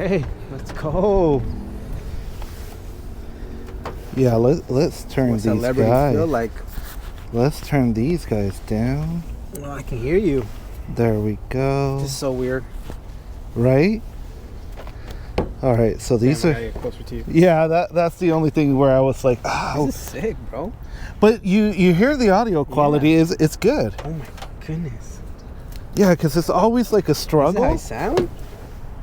Hey, let's go. Yeah, let's turn What these celebrities guys. feel like. Let's turn these guys down. Oh, I can hear you. There we go. This is so weird. Right? All right, so these Damn, I are. gotta get closer to you. Yeah, that's the only thing where I was like, oh. This is sick, bro. But you hear the audio quality is it's good. Oh my goodness. Yeah, because it's always like a Is that struggle. how I sound?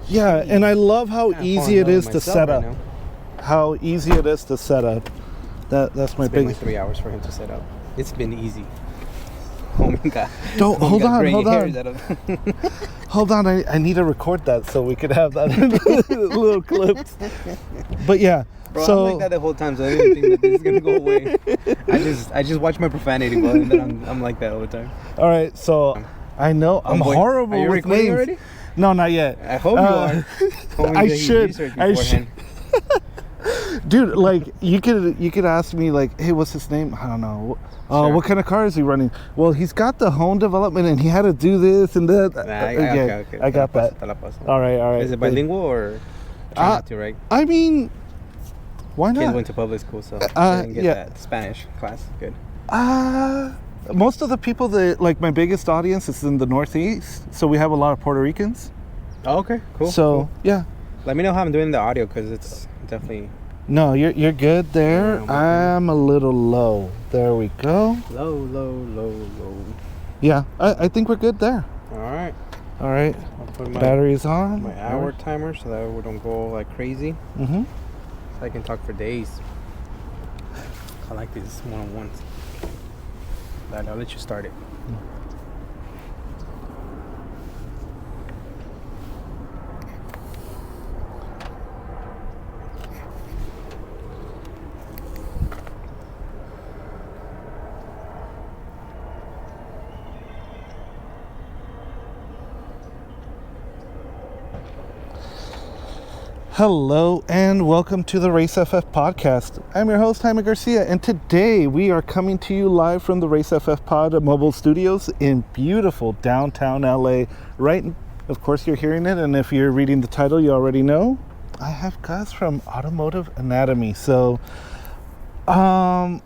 Yeah, and I love how Kinda easy falling it in love is with to myself set right up. now. How easy it is to set up. That's my It's been big. like 3 hours for him to set up. It's been easy. Oh my god. Don't hold on, hold on. on. Hold on, I need to record that so we could have that in little clips. But yeah, Bro, so I'm like that the whole time, so I didn't think that this is gonna go away. I just watch my profanity, bro, and then I'm like that all the time. all right, so I know I'm Homeboy, horrible are you with recording names. already? No, not yet. I hope you are. Told me I that he should. researched I beforehand. Dude, like you could ask me like, hey, what's his name? I don't know. Sure. What kind of car is he running? Well, he's got the home development and he had to do this and that. Nah, okay. I got that. Te la paso. All right. Is it bilingual or try not to, right? I mean, why Kids not? went to public school, so I didn't get yeah. that Spanish class. Good. Most of the people that like my biggest audience is in the Northeast, so we have a lot of Puerto Ricans. Oh, okay, cool. So cool. yeah. Let me know how I'm doing the audio because it's definitely No, you're good there. Yeah, I'm a little low. There we go. low. Yeah, I think we're good there. All right. All right. I'll put my Batteries on. my hour timer so that we don't go like crazy. Mm-hmm. So I can talk for days. I like these one-on-ones. I'll let you start it. Hello and welcome to the RaceFF podcast. I'm your host, Jaime Garcia, and today we are coming to you live from the RaceFFPod mobile studios in beautiful downtown LA. Right, of course you're hearing it, and if you're reading the title, you already know. I have Gus from Automotive Anatomy. So,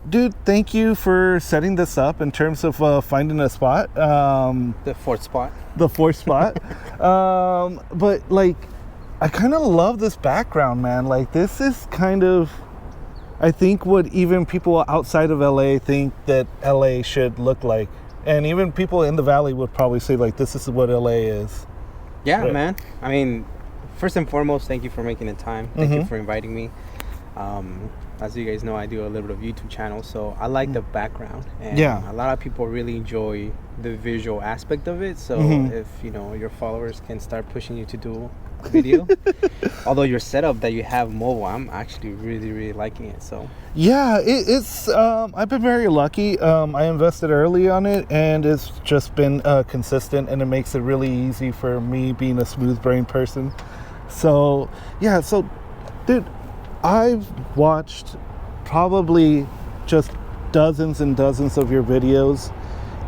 dude, thank you for setting this up in terms of finding a spot. The fourth spot. The fourth spot. But like, I kind of love this background, man. Like, this is kind of, I think, what even people outside of LA think that LA should look like. And even people in the Valley would probably say, like, this is what LA is. Yeah, Right. man. I mean, first and foremost, thank you for making the time. Thank you for inviting me. As you guys know, I do a little bit of YouTube channel, so I like the background. And Yeah. a lot of people really enjoy the visual aspect of it. So if, your followers can start pushing you to do video, although your setup that you have mobile, I'm actually really liking it. So Yeah, it's, I've been very lucky. I invested early on it, and it's just been consistent, and it makes it really easy for me being a smooth brain person. So, yeah, so, dude, I've watched probably just dozens and dozens of your videos,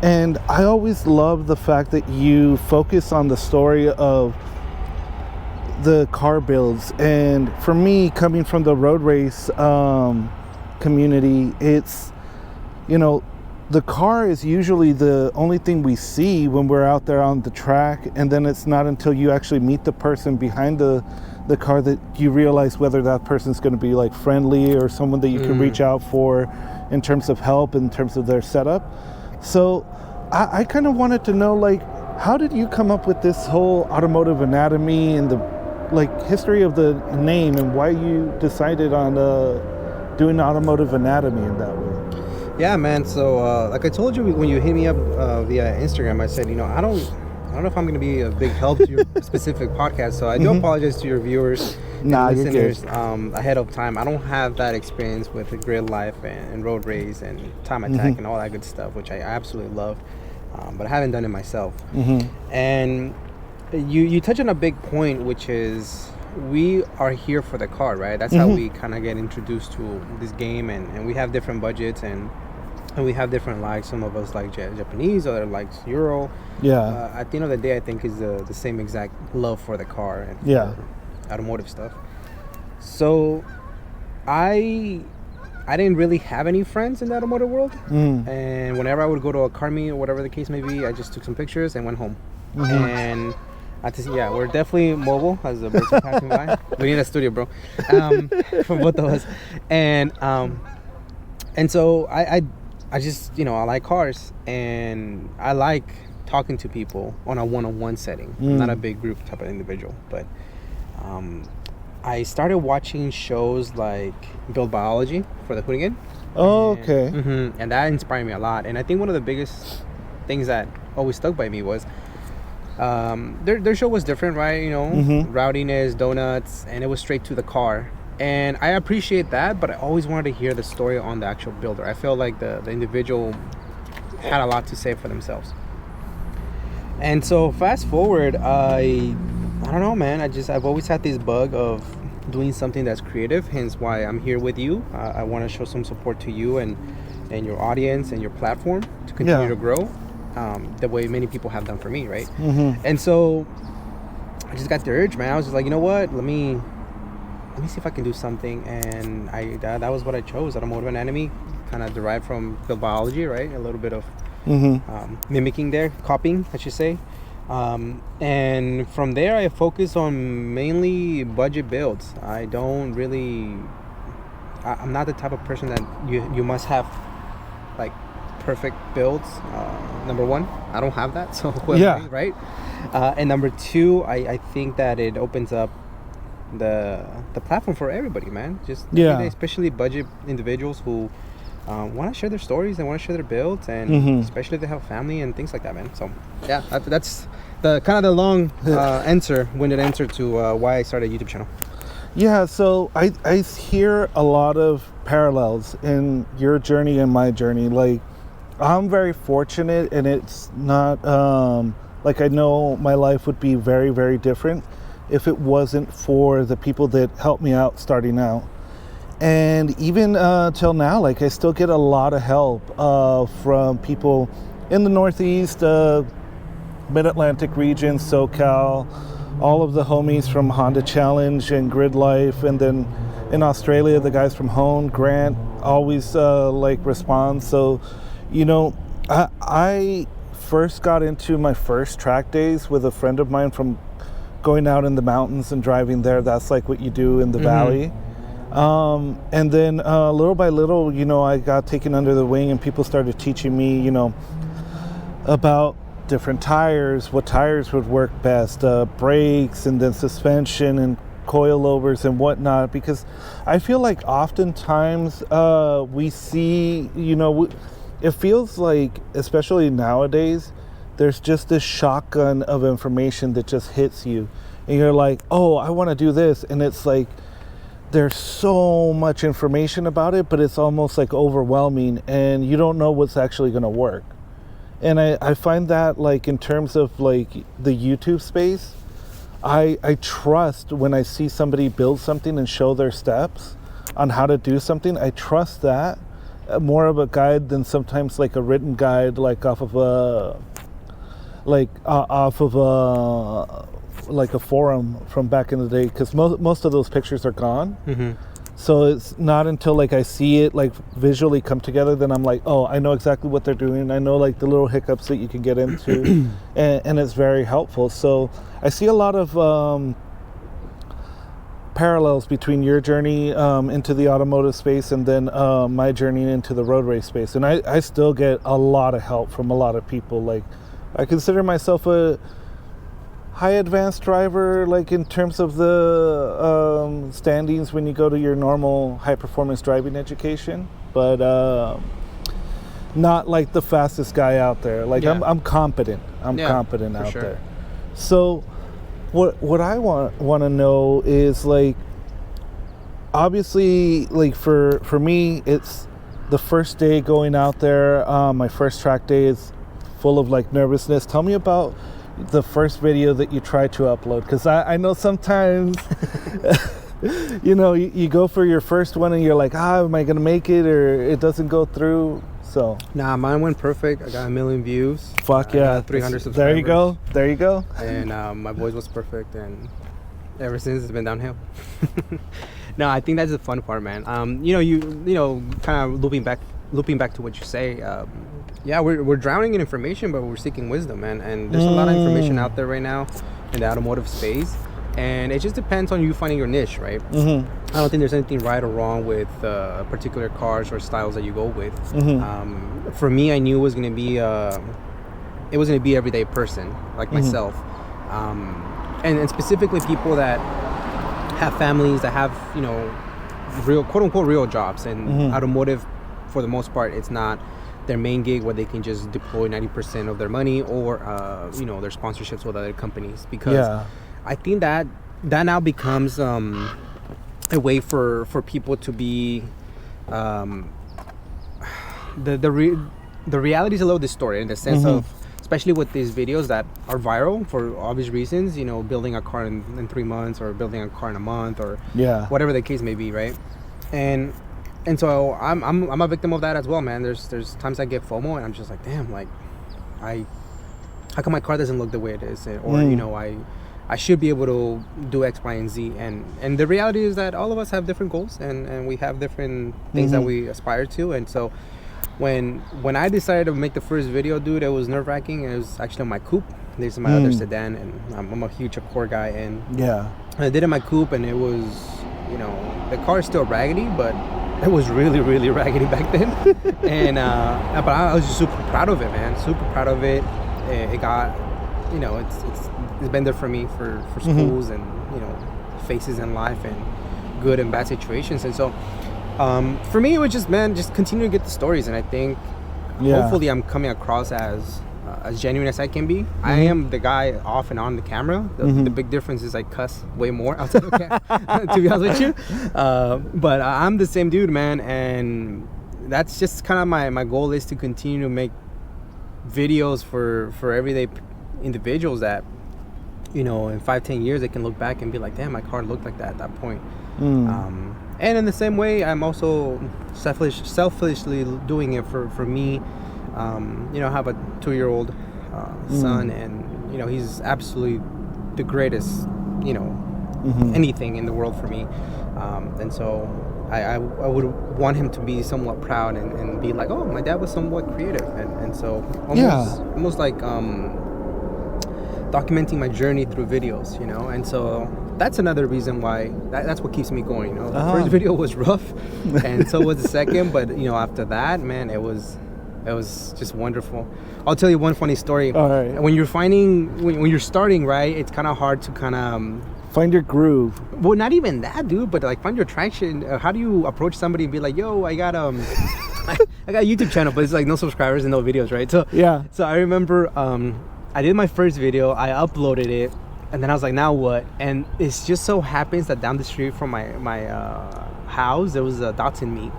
and I always love the fact that you focus on the story of the car builds. And for me, coming from the road race community, it's, the car is usually the only thing we see when we're out there on the track, and then it's not until you actually meet the person behind the car that you realize whether that person's going to be like friendly or someone that you can reach out for in terms of help, in terms of their setup. So I kind of wanted to know, like, how did you come up with this whole Automotive Anatomy and the history of the name, and why you decided on doing Automotive Anatomy in that way? yeah, man. So like I told you when you hit me up via Instagram, I said, I don't know if I'm going to be a big help to your specific podcast, so I do apologize to your viewers and listeners ahead of time. I don't have that experience with the grid life and road race and time attack and all that good stuff, which I absolutely love, but I haven't done it myself. And you touch on a big point, which is we are here for the car, right? That's how we kind of get introduced to this game, and we have different budgets and we have different likes. Some of us like Japanese, other likes Euro. Yeah. At the end of the day, I think is the same exact love for the car and Yeah. automotive stuff. So I didn't really have any friends in the automotive world, and whenever I would go to a car meet or whatever the case may be, I just took some pictures and went home. And I just, we're definitely mobile as the birds are passing by. We need a studio, bro, for both of us. And so I just, I like cars, and I like talking to people on a one-on-one setting. I'm not a big group type of individual, but I started watching shows like Build Biology for the hooligan. Okay. And that inspired me a lot. And I think one of the biggest things that always stuck by me was their show was different, right? Rowdiness, donuts, and it was straight to the car. And I appreciate that, but I always wanted to hear the story on the actual builder. I felt like the individual had a lot to say for themselves. And so fast forward, I don't know, man. I've always had this bug of doing something that's creative. Hence why I'm here with you. I want to show some support to you and your audience and your platform to continue to grow, the way many people have done for me, right? And so I just got the urge, man. I was just like, you know what? Let me see if I can do something. And that was what I chose. Automotive Anatomy, kind of derived from Build Biology, right? A little bit of mimicking there, copying, I should say. And from there, I focus on mainly budget builds. I'm not the type of person that you must have like perfect builds. Number one, I don't have that, so right? And number two, I think that it opens up the platform for everybody, man. Just every day, especially budget individuals who want to share their stories and want to share their builds, and especially if they have family and things like that, man. So that's the kind of the long winded answer to why I started a YouTube channel. Yeah, so I hear a lot of parallels in your journey and my journey. Like, I'm very fortunate, and it's not like, I know my life would be very, very different if it wasn't for the people that helped me out starting out. And even till now, like, I still get a lot of help from people in the Northeast, Mid-Atlantic region, SoCal, all of the homies from Honda Challenge and Grid Life, and then in Australia, the guys from Hone, Grant, always respond. So, I first got into my first track days with a friend of mine from going out in the mountains and driving there. That's like what you do in the valley. And then little by little, I got taken under the wing, and people started teaching me, about different tires, what tires would work best, brakes, and then suspension and coilovers and whatnot. Because I feel like oftentimes we see, it feels like, especially nowadays, there's just this shotgun of information that just hits you. And you're like, oh, I want to do this. And it's like, there's so much information about it, but it's almost like overwhelming, and you don't know what's actually going to work. And I find that, like, in terms of like the YouTube space, I trust when I see somebody build something and show their steps on how to do something. I trust that more of a guide than sometimes like a written guide, like off of a forum from back in the day, because most of those pictures are gone. So it's not until like I see it like visually come together, then I'm like, oh, I know exactly what they're doing. I know like the little hiccups that you can get into, and it's very helpful. So I see a lot of parallels between your journey into the automotive space and then my journey into the road race space. And I still get a lot of help from a lot of people. Like, I consider myself a high advanced driver, like in terms of the standings when you go to your normal high performance driving education, but not like the fastest guy out there. Like, I'm competent. I'm competent out there. So what I want to know is, like, obviously, like for me, it's the first day going out there. My first track day is full of like nervousness. Tell me about the first video that you try to upload, because I know sometimes you go for your first one and you're like, am I gonna make it, or it doesn't go through. So nah, mine went perfect. I got 1 million views. Fuck yeah, 300 subscribers. There you go. And my voice was perfect, and Ever since it's been downhill. No, I think that's the fun part, man. Kind of looping back to what you say. Yeah, we're drowning in information, but we're seeking wisdom, man. And there's a lot of information out there right now in the automotive space, and it just depends on you finding your niche, right? I don't think there's anything right or wrong with particular cars or styles that you go with. For me, I knew it was gonna be everyday person like myself, and specifically people that have families, that have real, quote unquote, real jobs. And automotive, for the most part, it's not their main gig where they can just deploy 90% of their money or their sponsorships with other companies, because I think that now becomes a way for people to be the reality is a little distorted in the sense of, especially with these videos that are viral for obvious reasons, building a car in 3 months, or building a car in a month, or whatever the case may be, right? And so I'm a victim of that as well, man. There's times I get FOMO and I'm just like, damn, like how come my car doesn't look the way it is? Or I should be able to do X, Y, and Z. And the reality is that all of us have different goals, and we have different things that we aspire to. And so when I decided to make the first video, dude, it was nerve-wracking. It was actually on my coupe. This is my other sedan, and I'm a huge Accord guy. And I did it in my coupe, and it was, the car is still raggedy, but it was really, really raggedy back then. And but I was just super proud of it, man. Super proud of it. It got, it's been there for me for schools and faces in life and good and bad situations. And so for me, it was just continue to get the stories. And I think hopefully I'm coming across as genuine as I can be. I am the guy off and on the camera. The big difference is I cuss way more outside the camera, to be honest with you. But I'm the same dude, man. And that's just kind of my goal, is to continue to make videos for everyday individuals that, in 5-10 years, they can look back and be like, damn, my car looked like that at that point. And in the same way, I'm also selfishly doing it for me. I have a 2-year-old son, and he's absolutely the greatest, anything in the world for me. And so I would want him to be somewhat proud and be like, oh, my dad was somewhat creative. And so almost like documenting my journey through videos, and so that's another reason why that's what keeps me going. The first video was rough, and so was the second, but after that, man, it was just wonderful. I'll tell you one funny story. All right. When you're when you're starting, right, it's kind of hard to kind of find your groove. Well, not even that, dude, but like find your traction. How do you approach somebody and be like, yo, I got I got a YouTube channel, but it's like no subscribers and no videos, right? So so I remember I did my first video, I uploaded it, and then I was like, now what? And it just so happens that down the street from my house, there was a Datsun meet.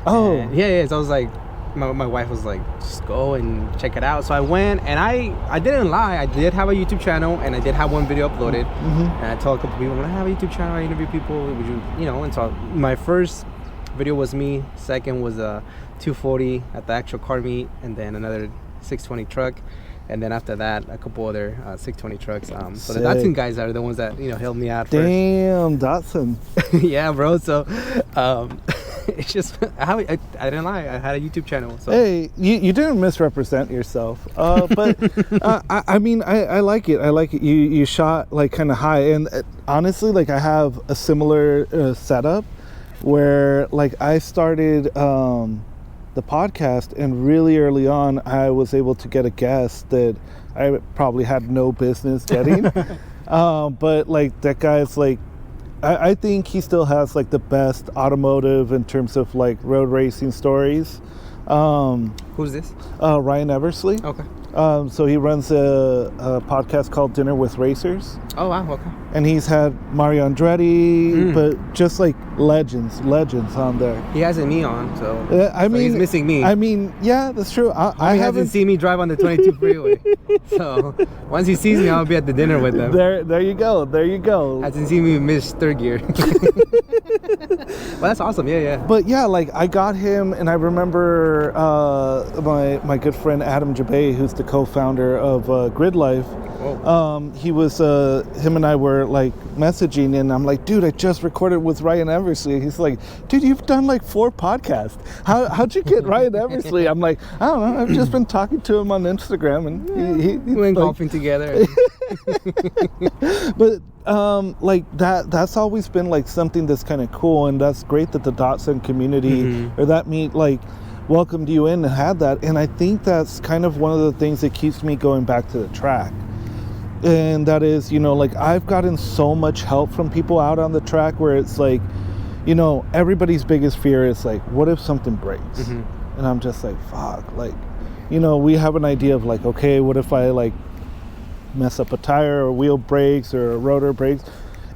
Oh. And so I was like, my wife was like, just go and check it out. So I went, and I didn't lie. I did have a YouTube channel, and I did have one video uploaded. And I told a couple people, when I have a YouTube channel, I interview people, would you, and so my first video was me. Second was a 240 at the actual car meet, and then another 620 truck. And then after that, a couple other 620 trucks. So the Datsun guys are the ones that, helped me out first. Damn, Datsun. Yeah, bro. So it's just, I didn't lie. I had a YouTube channel. So. Hey, you didn't misrepresent yourself. But I mean, I like it. I like it. You shot like kind of high. And honestly, like I have a similar setup where like I started the podcast, and really early on I was able to get a guest that I probably had no business getting. But like that guy's like, I think he still has like the best automotive in terms of like road racing stories. Who's this? Ryan Eversley. Okay. So he runs a podcast called Dinner with Racers. Oh wow, okay. And he's had Mario Andretti, but just like legends on there. He hasn't me on, so I mean, he's missing me. I mean, yeah, that's true. I haven't seen me drive on the 22 freeway. So once he sees me, I'll be at the dinner with him. There you go. Hasn't seen me miss third gear. Well, that's awesome. Yeah. But yeah, like I got him, and I remember my good friend Adam Jabay, who's the co-founder of Grid Life. He was him and I were like messaging, and I'm like, dude, I just recorded with Ryan Eversley. He's like, dude, you've done like 4 podcasts. How'd you get Ryan Eversley? I'm like, I don't know, I've just been talking to him on Instagram, and he went like, golfing together. But like that's always been like something that's kind of cool, and that's great that the Datsun community or that meet like welcomed you in and had that. And I think that's kind of one of the things that keeps me going back to the track. And that is, you know, like I've gotten so much help from people out on the track where it's like, you know, everybody's biggest fear is like, what if something breaks? And I'm just like, fuck, like, you know, we have an idea of like, okay, what if I like mess up a tire or wheel breaks or a rotor breaks?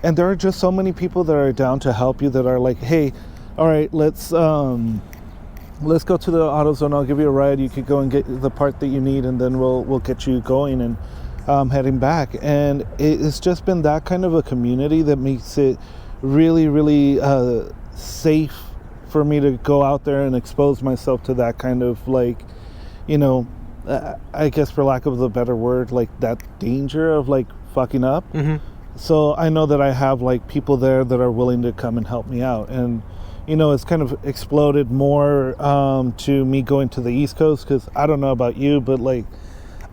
And there are just so many people that are down to help you, that are like, hey, all right, let's go to the AutoZone. I'll give you a ride. You could go and get the part that you need, and then we'll get you going and heading back. And it's just been that kind of a community that makes it really, really safe for me to go out there and expose myself to that kind of like, you know, I guess for lack of a better word, like that danger of like fucking up. So I know that I have like people there that are willing to come and help me out. And you know, it's kind of exploded more to me going to the East Coast, because I don't know about you, but like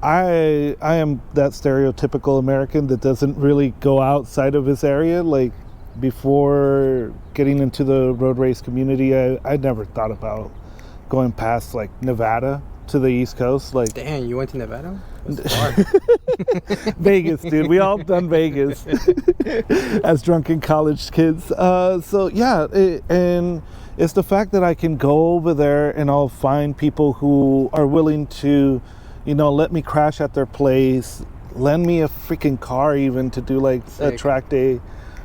I am that stereotypical American that doesn't really go outside of his area. Like before getting into the road race community, I never thought about going past like Nevada to the East Coast. Like, damn, you went to Nevada? That's far. Vegas, dude. We all done Vegas as drunken college kids. So yeah, and it's the fact that I can go over there and I'll find people who are willing to, you know, let me crash at their place, lend me a freaking car even to do like a track day,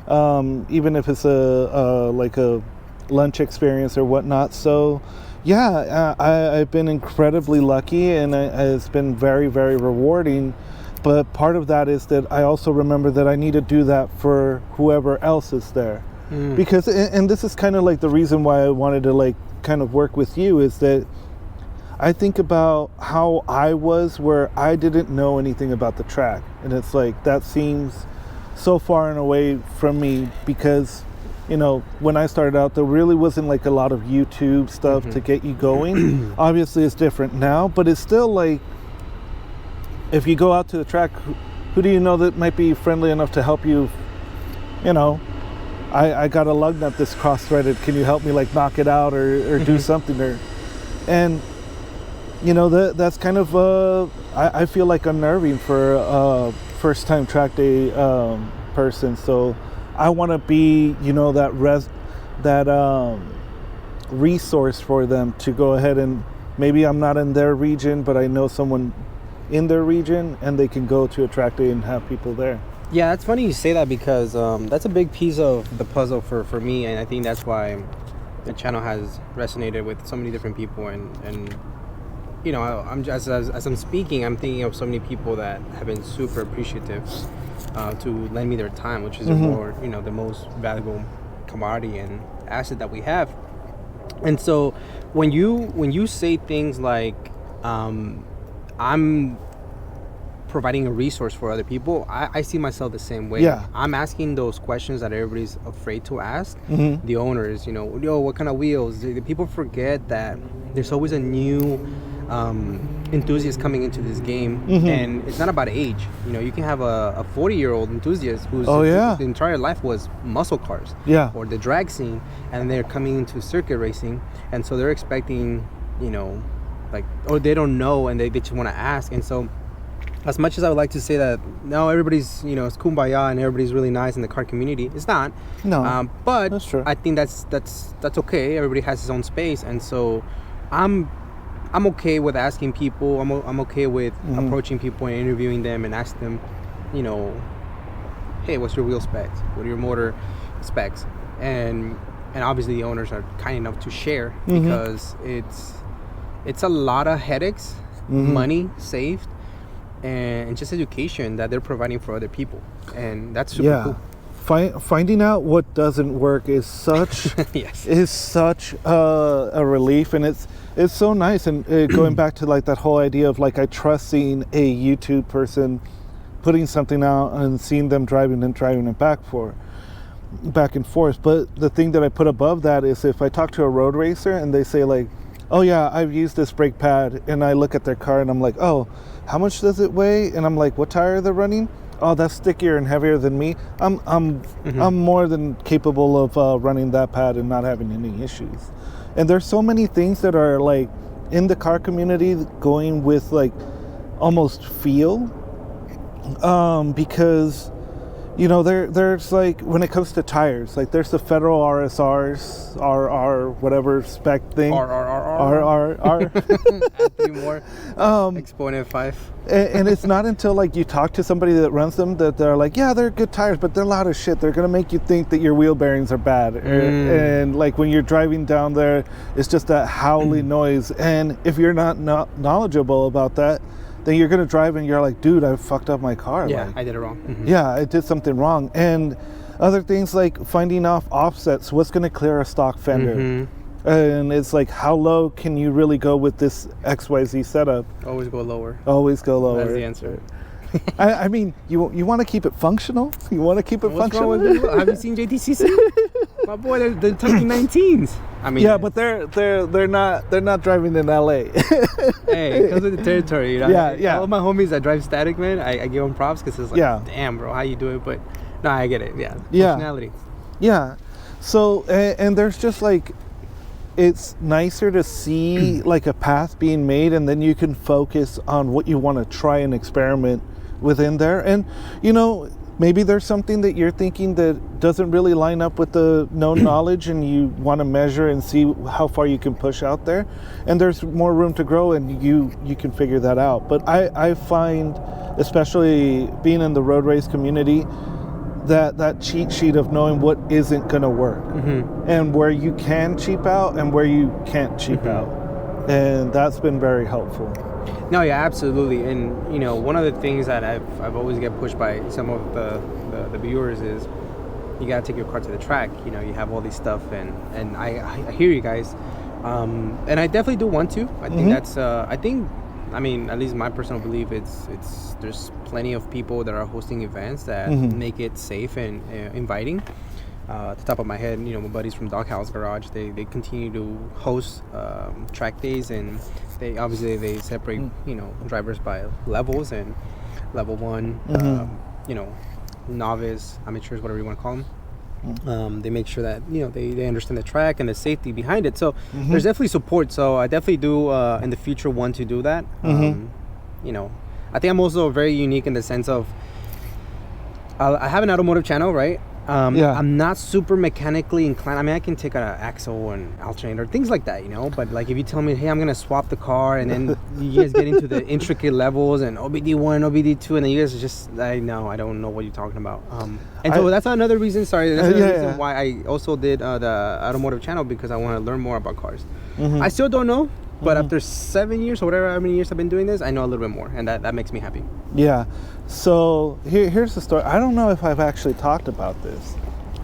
even if it's a like a lunch experience or whatnot. So yeah, I've been incredibly lucky, and it's been very, very rewarding. But part of that is that I also remember that I need to do that for whoever else is there. Because, and this is kind of like the reason why I wanted to like kind of work with you, is that I think about how I was where I didn't know anything about the track. And it's like, that seems so far and away from me, because you know, when I started out, there really wasn't like a lot of YouTube stuff to get you going. Obviously, it's different now, but it's still like, if you go out to the track, who do you know that might be friendly enough to help you? You know, I got a lug nut that's cross-threaded. Can you help me like knock it out or do something? And you know, that's kind of I feel like unnerving for a first-time track day person. So I want to be, you know, that resource for them to go ahead, and maybe I'm not in their region, but I know someone in their region, and they can go to a track day and have people there. Yeah, it's funny you say that, because that's a big piece of the puzzle for me, and I think that's why the channel has resonated with so many different people. And you know, I'm just as I'm speaking, I'm thinking of so many people that have been super appreciative to lend me their time, which is more, you know, the most valuable commodity and asset that we have. And so when you say things like I'm providing a resource for other people, I see myself the same way. Yeah. I'm asking those questions that everybody's afraid to ask. The owners, you know, yo, what kind of wheels? The people forget that there's always a new enthusiast coming into this game, and it's not about age. You know, you can have a 40-year-old enthusiast whose entire life was muscle cars, or the drag scene, and they're coming into circuit racing, and so they're expecting, you know, like, or they don't know, and they just want to ask. And so, as much as I would like to say that no, everybody's, you know, it's kumbaya and everybody's really nice in the car community, it's not. No, but that's true. I think that's okay. Everybody has his own space, and so I'm okay with asking people. I'm okay with approaching people and interviewing them and ask them, you know, hey, what's your wheel specs? What are your motor specs? And obviously the owners are kind enough to share, because it's a lot of headaches, money saved, and just education that they're providing for other people, and that's super cool. Finding out what doesn't work is such is such a relief, and it's so nice. And going back to like that whole idea of like I trust seeing a YouTube person putting something out and seeing them driving it back and forth. But the thing that I put above that is if I talk to a road racer and they say like, oh yeah, I've used this brake pad, and I look at their car and I'm like, oh, how much does it weigh? And I'm like, what tire are they running? Oh, that's stickier and heavier than me. I'm more than capable of running that pad and not having any issues. And there's so many things that are like in the car community going with like almost feel, because you know there's like when it comes to tires, like there's the federal RSRs, RR whatever spec thing, RRR. Add 3 more. Exponent 5. And it's not until like you talk to somebody that runs them that they're like, yeah, they're good tires, but they're a lot of shit. They're gonna make you think that your wheel bearings are bad, and like when you're driving down there, it's just that howling noise. And if you're not knowledgeable about that, then you're gonna drive and you're like, dude, I fucked up my car. Yeah, like, I did it wrong. Yeah, I did something wrong. And other things like finding off offsets, what's gonna clear a stock fender. And it's like, how low can you really go with this XYZ setup? Always go lower. Always go lower. That's the answer. I mean, you want to keep it functional? You want to keep it functional? What's wrong with it? Have you seen JTCC? My boy, they're tucking 19s. I mean, yeah, but they're not driving in LA. Hey, it comes with the territory, you know. Yeah. All my homies that drive static, man, I give them props because it's like, damn, bro, how you do it? But no, I get it. Yeah. Functionality. Yeah. So and there's just like, it's nicer to see like a path being made, and then you can focus on what you want to try and experiment within there. And you know, maybe there's something that you're thinking that doesn't really line up with the known knowledge, and you want to measure and see how far you can push out there, and there's more room to grow, and you can figure that out. But I find, especially being in the road race community, that cheat sheet of knowing what isn't going to work, and where you can cheap out and where you can't cheap out, and that's been very helpful. No, yeah, absolutely. And you know, one of the things that I've always get pushed by some of the viewers is you gotta take your car to the track. You know, you have all these stuff, and I hear you guys, and I definitely do want to. I think that's I mean, at least my personal belief, it's there's plenty of people that are hosting events that make it safe and inviting. At the top of my head, you know, my buddies from Doghouse Garage, they continue to host track days, and they separate you know, drivers by levels, and level 1, you know, novice, amateurs, whatever you want to call them. They make sure that, you know, they understand the track and the safety behind it. So there's definitely support. So I definitely do in the future want to do that. You know, I think I'm also very unique in the sense of I have an automotive channel, right? I'm not super mechanically inclined. I mean, I can take an axle and alternator, things like that, you know. But like, if you tell me, hey, I'm gonna swap the car, and then you guys get into the intricate levels and OBD1, OBD2, and then you guys are just, I don't know what you're talking about. And so that's another reason. Sorry, that's another reason why I also did the automotive channel, because I want to learn more about cars. I still don't know. But after 7 years or whatever, how many years I've been doing this, I know a little bit more, and that makes me happy. Yeah. So here's the story. I don't know if I've actually talked about this.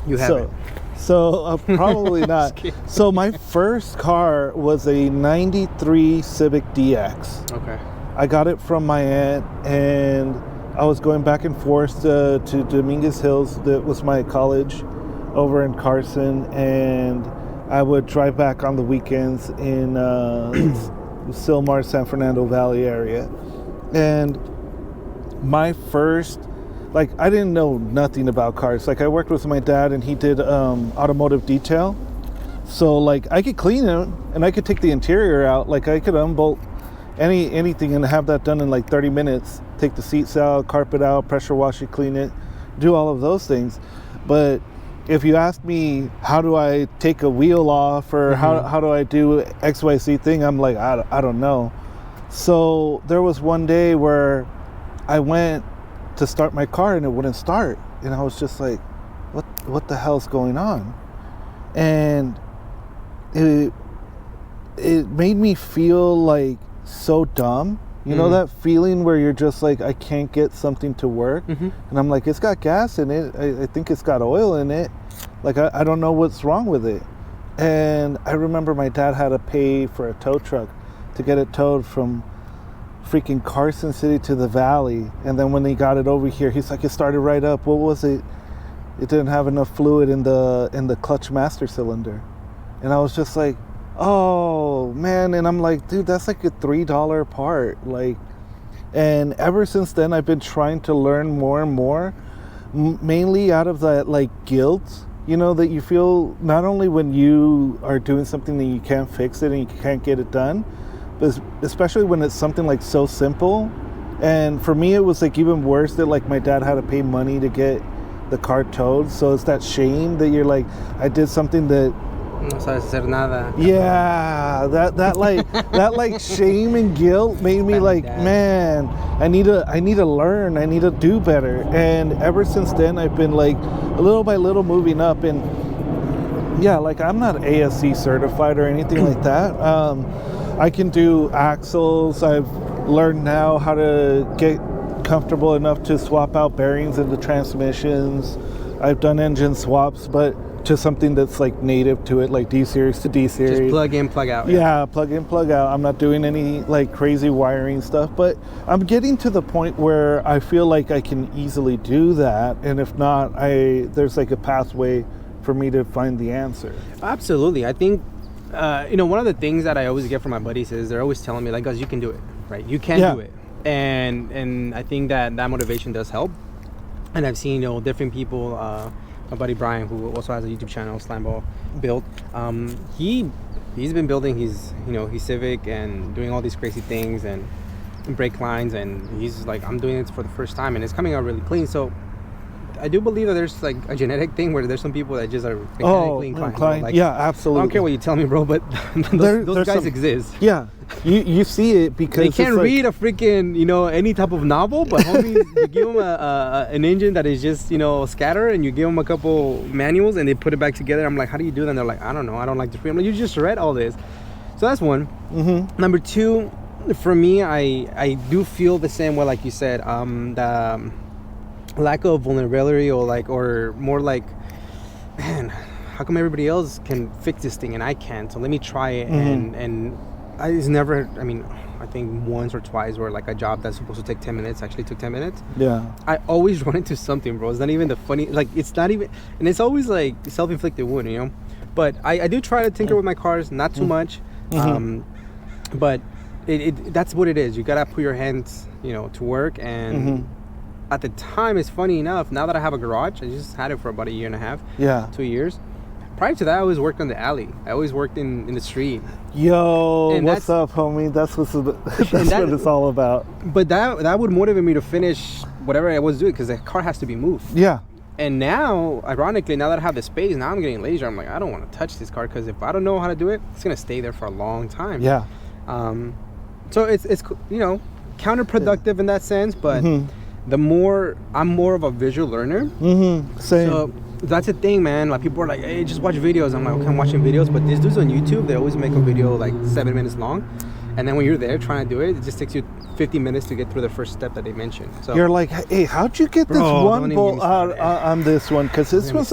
You haven't. So probably not. So my first car was a '93 Civic DX. Okay. I got it from my aunt, and I was going back and forth to Dominguez Hills. That was my college over in Carson, and I would drive back on the weekends in Silmar, San Fernando Valley area. And my first, like, I didn't know nothing about cars. Like, I worked with my dad, and he did automotive detail. So, like, I could clean it, and I could take the interior out. Like, I could unbolt anything and have that done in like 30 minutes. Take the seats out, carpet out, pressure wash it, clean it, do all of those things. But if you ask me, how do I take a wheel off, or how do I do XYZ thing, I'm like, I don't know. So there was one day where I went to start my car and it wouldn't start, and I was just like, what the hell's going on? And it made me feel like so dumb. You know that feeling where you're just like, I can't get something to work? And I'm like, it's got gas in it. I think it's got oil in it. Like, I don't know what's wrong with it. And I remember my dad had to pay for a tow truck to get it towed from freaking Carson City to the Valley, and then when he got it over here, he's like, it started right up. What was it? It didn't have enough fluid in the clutch master cylinder. And I was just like, oh man. And I'm like, dude, that's like a $3 part. Like, and ever since then I've been trying to learn more and more, mainly out of that like guilt, you know, that you feel not only when you are doing something that you can't fix it and you can't get it done, but especially when it's something like so simple. And for me it was like even worse that like my dad had to pay money to get the car towed, so it's that shame that you're like, I did something that no sabes hacer nada. Yeah, that like that like shame and guilt made me like, man, I need to learn, I need to do better. And ever since then I've been like little by little moving up. And yeah, like I'm not ASC certified or anything like that. I can do axles. I've learned now how to get comfortable enough to swap out bearings in the transmissions. I've done engine swaps, but to something that's like native to it, like D series to D series. Just plug in, plug out. Yeah, plug in, plug out. I'm not doing any like crazy wiring stuff, but I'm getting to the point where I feel like I can easily do that. And if not, there's like a pathway for me to find the answer. Absolutely. I think, one of the things that I always get from my buddies is they're always telling me like, guys, you can do it, right? You can do it. And I think that motivation does help. And I've seen, different people, my buddy Brian, who also has a YouTube channel, Slamball Build. He's been building his Civic and doing all these crazy things and brake lines, and he's like, I'm doing it for the first time, and it's coming out really clean. So I do believe that there's like a genetic thing where there's some people that just are mechanically inclined. Like, yeah, absolutely. I don't care what you tell me, bro, but those guys exist. Yeah, you see it because they can't read a freaking any type of novel, but homies, you give them an engine that is just scatter, and you give them a couple manuals and they put it back together. I'm like, how do you do that? And they're like, I don't know, I don't like to read. I'm like, you just read all this. So that's one. Mm-hmm. Number two, for me, I do feel the same way, like you said, the lack of vulnerability, or more like, man, how come everybody else can fix this thing and I can't? So let me try it. Mm-hmm. and it's never, I think once or twice where like a job that's supposed to take 10 minutes actually took 10 minutes. Yeah. I always run into something, bro. It's not even the funny, like it's not even, and it's always like self-inflicted wound, but I do try to tinker with my cars, not too much. Mm-hmm. But it that's what it is. You gotta put your hands, to work. And at the time, it's funny enough, now that I have a garage, I just had it for about a year and a half. Yeah. 2 years. Prior to that, I always worked on the alley. I always worked in the street. Yo, and what's up, homie? That's what it's all about. But that would motivate me to finish whatever I was doing, because the car has to be moved. Yeah. And now, ironically, now that I have the space, now I'm getting lazier. I'm like, I don't want to touch this car, because if I don't know how to do it, it's going to stay there for a long time. Yeah. So it's counterproductive in that sense, but I'm more of a visual learner. Mm-hmm. Same. So that's the thing, man. Like, people are like, hey, just watch videos. I'm like, okay, I'm watching videos, but these dudes on YouTube, they always make a video like 7 minutes long, and then when you're there trying to do it, it just takes you 50 minutes to get through the first step that they mentioned. So you're like, hey, how'd you get this one bolt out on this one? Because this was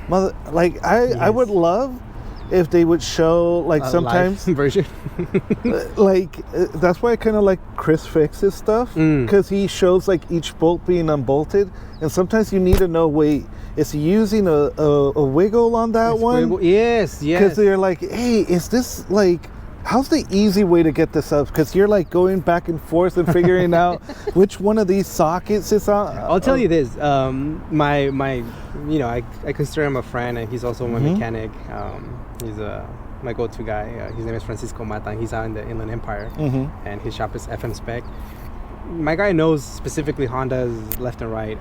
mother. Like, I would love if they would show like sometimes version. Like that's why I kind of like Chris Fix's stuff, because he shows like each bolt being unbolted, and sometimes you need to know, wait, is he using a wiggle on that one? Yes. Because they're like, hey, is this like, how's the easy way to get this up? Because you're like going back and forth and figuring out which one of these sockets is on. I'll tell you this, my I consider him a friend, and he's also my mechanic. He's my go-to guy. His name is Francisco Mata, and he's out in the Inland Empire, and his shop is FM Spec. My guy knows specifically Hondas left and right,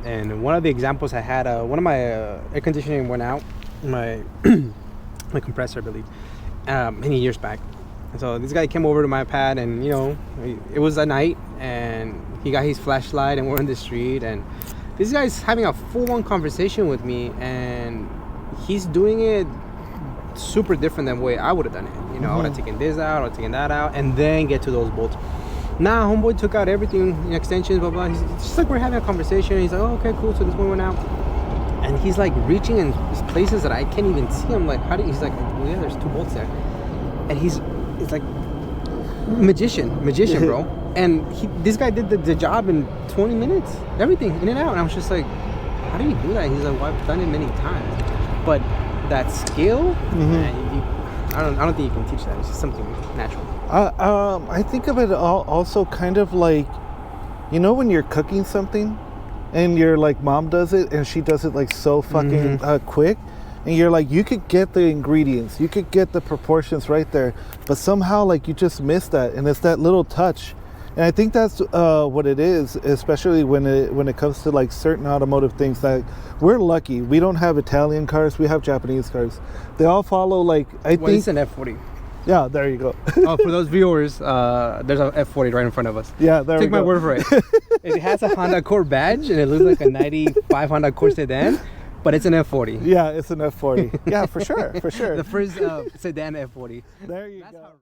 and one of the examples I had, one of my air conditioning went out, my compressor, I believe, many years back. And so this guy came over to my pad, and it was at night, and he got his flashlight, and we're in the street, and this guy's having a full-on conversation with me, and he's doing it super different than the way I would have done it. I would have taken this out, or taken that out, and then get to those bolts. Nah, homeboy took out everything, extensions, blah blah. He's just like, we're having a conversation. He's like, oh, okay, cool. So this one went out, and he's like reaching in places that I can't even see. I'm like, how do you? He's like, well, yeah, there's 2 bolts there, and it's like, magician, bro. And this guy did the job in 20 minutes, everything in and out. And I was just like, how do you do that? He's like, well, I've done it many times, but that skill, I don't think you can teach that. It's just something natural. I think of it also kind of like, you know, when you're cooking something and your like mom does it and she does it like so fucking quick, and you're like, you could get the ingredients, you could get the proportions right there, but somehow like you just miss that, and it's that little touch. And I think that's what it is, especially when it comes to like certain automotive things. That we're lucky, we don't have Italian cars, we have Japanese cars. They all follow like, I think it's an F40. Yeah, there you go. For those viewers, there's an F40 right in front of us. Yeah, there we go. Take my word for it. It has a Honda Accord badge, and it looks like a 95 Honda Accord sedan, but it's an F40. Yeah, it's an F40. Yeah, for sure, for sure. The first sedan F40. There you go.